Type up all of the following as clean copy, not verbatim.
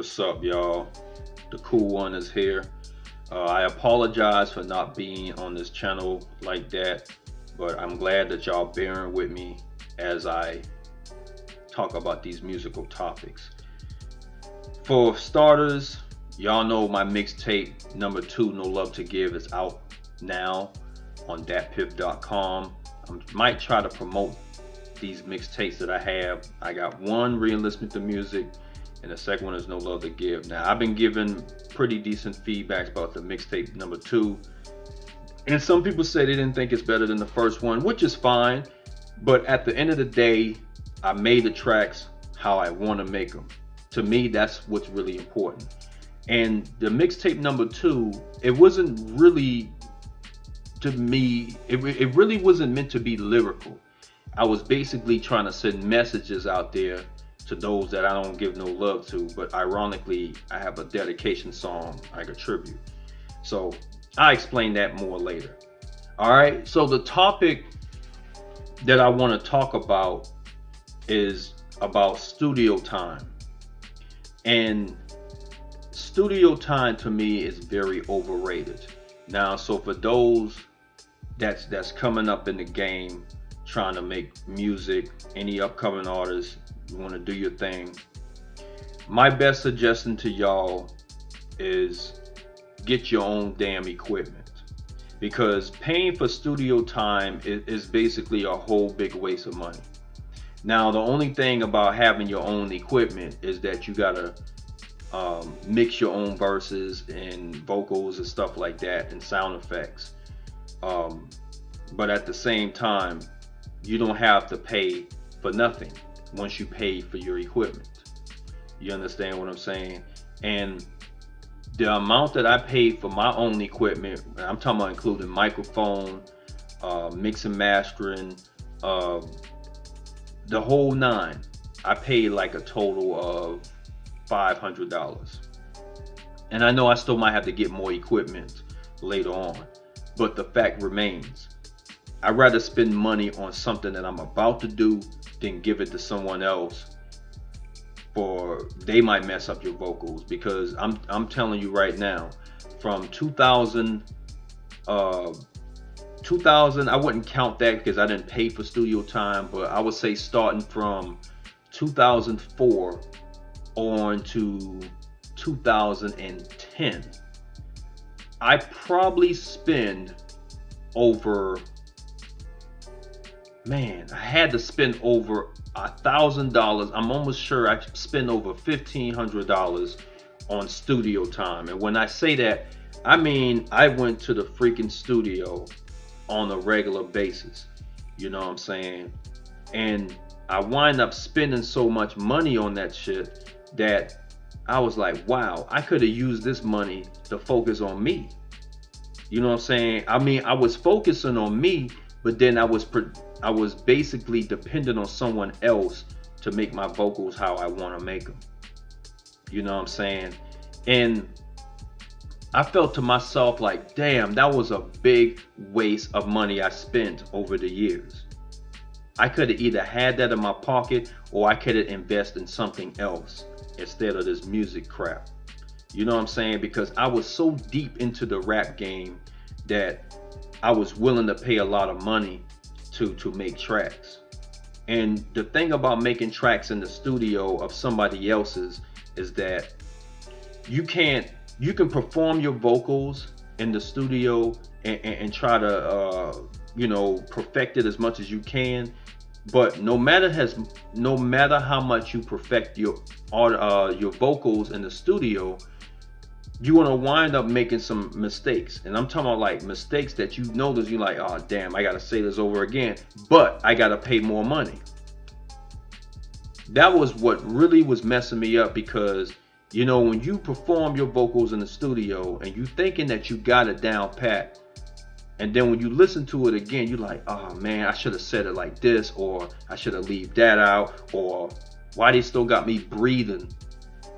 What's up, y'all? DaCoolOne is here. I apologize for not being on this channel like that, but I'm glad that y'all bearing with me as I talk about these musical topics. For starters, y'all know my mixtape number 2, No Love to Give, is out now on datpiff.com. I might try to promote these mixtapes that I have. I got one, Realness the Music, and the second one is No Love to Give. Now, I've been given pretty decent feedbacks about the mixtape number 2, and some people say they didn't think it's better than the first one, which is fine. But at the end of the day, I made the tracks how I want to make them. To me, that's what's really important. And the mixtape number 2, it wasn't really, to me, it really wasn't meant to be lyrical. I was basically trying to send messages out there to those that I don't give no love to, but ironically, I have a dedication song I contribute. So I explain that more later. All right, so the topic that I want to talk about is about studio time. And studio time to me is very overrated. Now, so for those that's coming up in the game, trying to make music, any upcoming artists, you want to do your thing, my best suggestion to y'all is get your own damn equipment, because paying for studio time is basically a whole big waste of money. Now, the only thing about having your own equipment is that you gotta mix your own verses and vocals and stuff like that and sound effects, but at the same time, you don't have to pay for nothing once you pay for your equipment. You understand what I'm saying? And the amount that I paid for my own equipment, I'm talking about including microphone, mix and mastering, the whole nine, I paid like a total of $500. And I know I still might have to get more equipment later on, but the fact remains, I'd rather spend money on something that I'm about to do than give it to someone else, for they might mess up your vocals. Because I'm telling you right now, from 2000, I wouldn't count that because I didn't pay for studio time, but I would say starting from 2004 on to 2010, I probably spend over, man, I had to spend over $1,000. I'm almost sure I spent over $1,500 on studio time. And when I say that, I mean I went to the freaking studio on a regular basis. You know what I'm saying? And I wind up spending so much money on that shit that I was like, wow, I could have used this money to focus on me. You know what I'm saying? I mean, I was focusing on me, but then I was basically dependent on someone else to make my vocals how I want to make them. You know what I'm saying? And I felt to myself like, damn, that was a big waste of money I spent over the years. I could have either had that in my pocket, or I could have invested in something else instead of this music crap. You know what I'm saying? Because I was so deep into the rap game that I was willing to pay a lot of money to make tracks. And the thing about making tracks in the studio of somebody else's is that you can perform your vocals in the studio and try to perfect it as much as you can. But no matter how much you perfect your vocals in the studio, you're gonna wind up making some mistakes. And I'm talking about like mistakes that you notice, you're like, oh damn, I gotta say this over again, but I gotta pay more money. That was what really was messing me up, because you know, when you perform your vocals in the studio and you thinking that you got it down pat, and then when you listen to it again, you're like, oh man, I should have said it like this, or I should have left that out, or why they still got me breathing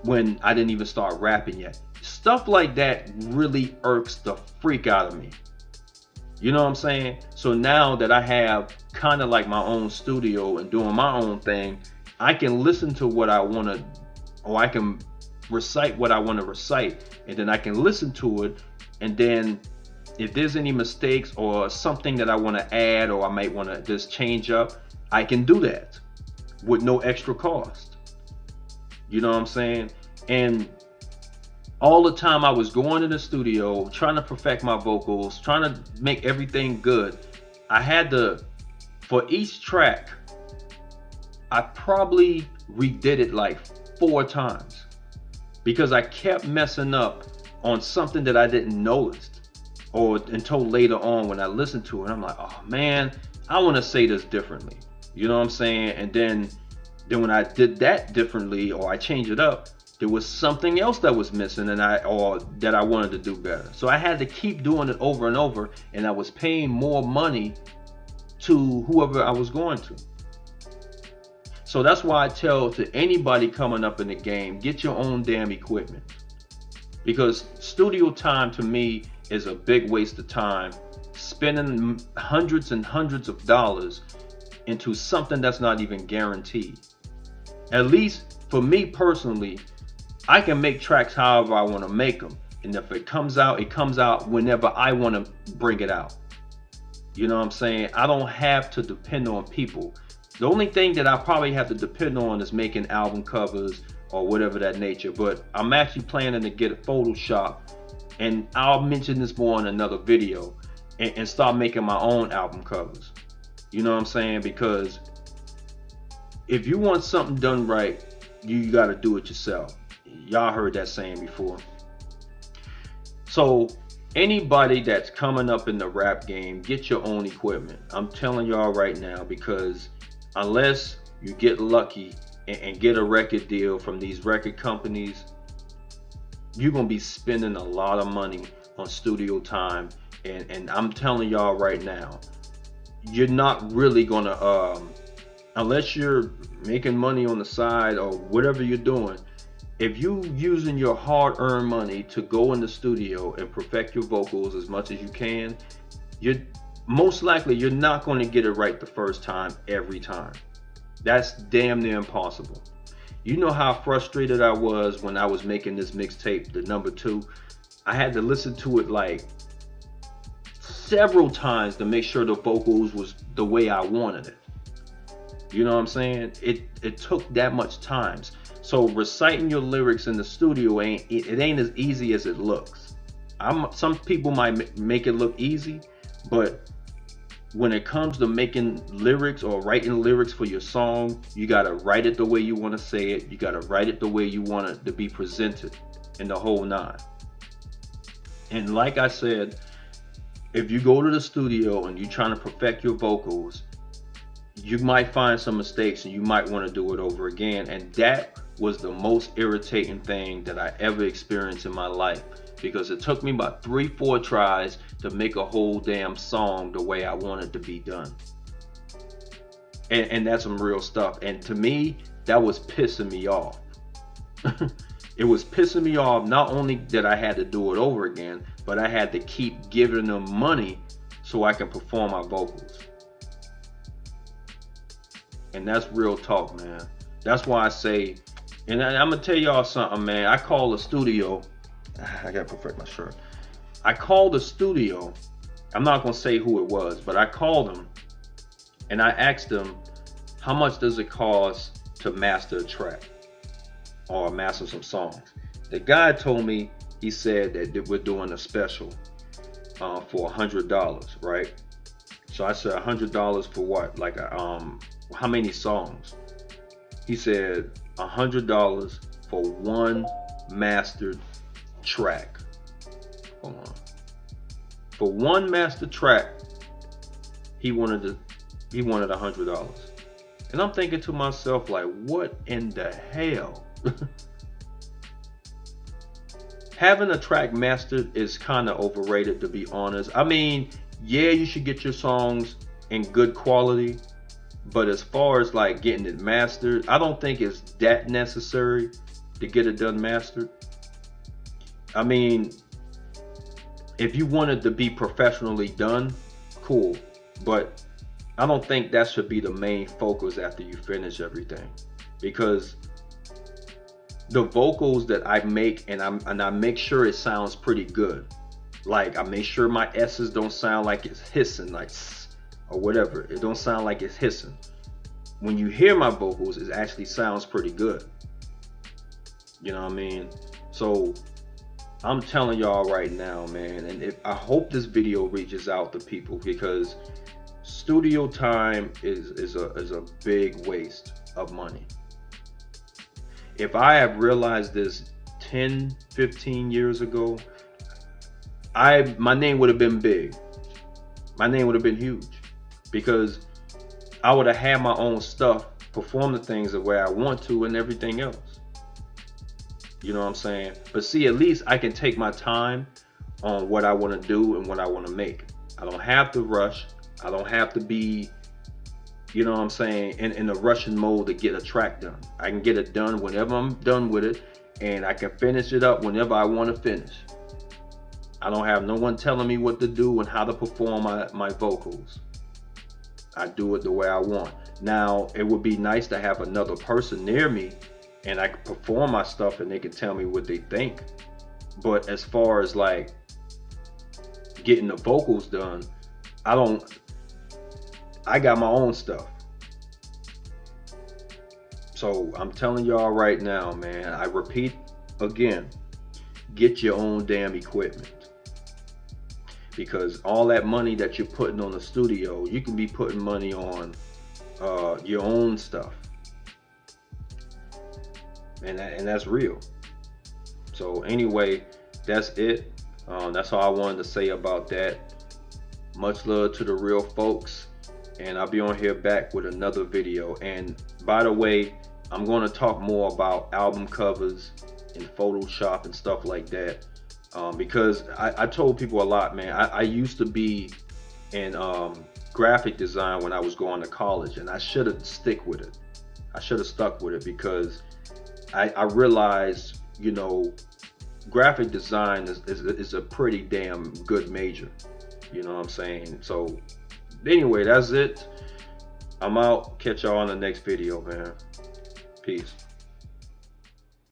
when I didn't even start rapping yet. Stuff like that really irks the freak out of me. You know what I'm saying? So now that I have kind of like my own studio and doing my own thing, I can listen to what I want to, or I can recite what I want to recite, and then I can listen to it, and then if there's any mistakes or something that I want to add or I might want to just change up, I can do that with no extra cost. You know what I'm saying? And all the time I was going in the studio, trying to perfect my vocals, trying to make everything good, I had to, for each track, I probably redid it like 4 times because I kept messing up on something that I didn't notice, or until later on when I listened to it, I'm like, oh man, I want to say this differently. You know what I'm saying? And then when I did that differently, or I changed it up, there was something else that was missing, and that I wanted to do better. So I had to keep doing it over and over, and I was paying more money to whoever I was going to. So that's why I tell to anybody coming up in the game, get your own damn equipment. Because studio time to me is a big waste of time, spending hundreds and hundreds of dollars into something that's not even guaranteed. At least for me personally, I can make tracks however I want to make them. And if it comes out whenever I want to bring it out. You know what I'm saying? I don't have to depend on people. The only thing that I probably have to depend on is making album covers or whatever that nature. But I'm actually planning to get a Photoshop, and I'll mention this more in another video, and start making my own album covers. You know what I'm saying? Because if you want something done right, you got to do it yourself. Y'all heard that saying before. So anybody that's coming up in the rap game, get your own equipment. I'm telling y'all right now, because unless you get lucky and get a record deal from these record companies, you're gonna be spending a lot of money on studio time. And I'm telling y'all right now, you're not really gonna, unless you're making money on the side or whatever you're doing, if you using your hard-earned money to go in the studio and perfect your vocals as much as you can, you're most likely you're not going to get it right the first time every time. That's damn near impossible. You know how frustrated I was when I was making this mixtape, the number 2. I had to listen to it like several times to make sure the vocals was the way I wanted it. You know what I'm saying? It took that much time. So reciting your lyrics in the studio ain't as easy as it looks. Some people might make it look easy, but when it comes to making lyrics or writing lyrics for your song, you gotta write it the way you want to say it. You gotta write it the way you want it to be presented, in the whole nine. And like I said, if you go to the studio and you're trying to perfect your vocals, you might find some mistakes and you might want to do it over again. And that was the most irritating thing that I ever experienced in my life, because it took me about 3-4 tries to make a whole damn song the way I wanted to be done. And that's some real stuff. And to me, that was pissing me off. It was pissing me off, not only that I had to do it over again, but I had to keep giving them money so I can perform my vocals. And that's real talk, man. That's why I say, and I'm gonna tell y'all something, man. I call the studio, I gotta perfect my shirt. I called the studio, I'm not gonna say who it was, but I called them and I asked them, how much does it cost to master a track or master some songs? The guy told me, he said that we're doing a special for $100, right? So I said, $100 for what? Like how many songs? He said $100 for one mastered track. Hold on. For one mastered track, he wanted $100. And I'm thinking to myself, like, what in the hell? Having a track mastered is kind of overrated, to be honest. I mean, yeah, you should get your songs in good quality, but as far as like getting it mastered, I don't think it's that necessary to get it done mastered. I mean, if you want it to be professionally done, cool, but I don't think that should be the main focus after you finish everything. Because the vocals that I make, and I make sure it sounds pretty good. Like I make sure my S's don't sound like it's hissing, like or whatever. It don't sound like it's hissing. When you hear my vocals, it actually sounds pretty good. You know what I mean? So I'm telling y'all right now, man, and I hope this video reaches out to people, because studio time is a big waste of money. If I have realized this 10, 15 years ago, my name would have been big. My name would have been huge, because I would have had my own stuff, perform the things the way I want to, and everything else. You know what I'm saying? But see, at least I can take my time on what I want to do and what I want to make. I don't have to rush. I don't have to be, you know what I'm saying, in a rushing mode to get a track done. I can get it done whenever I'm done with it, and I can finish it up whenever I want to finish. I don't have no one telling me what to do and how to perform my vocals. I do it the way I want. Now, it would be nice to have another person near me, and I can perform my stuff and they can tell me what they think. But as far as like getting the vocals done, I got my own stuff. So I'm telling y'all right now, man, I repeat again, get your own damn equipment. Because all that money that you're putting on the studio, you can be putting money on your own stuff. And that's real. So anyway, that's it. That's all I wanted to say about that. Much love to the real folks, and I'll be on here back with another video. And by the way, I'm going to talk more about album covers and Photoshop and stuff like that, because I told people a lot, man. I used to be in graphic design when I was going to college, and I should have stuck with it. I should have stuck with it, because I realized, you know, graphic design is a pretty damn good major. You know what I'm saying? So anyway, that's it. I'm out. Catch y'all on the next video, man. Peace.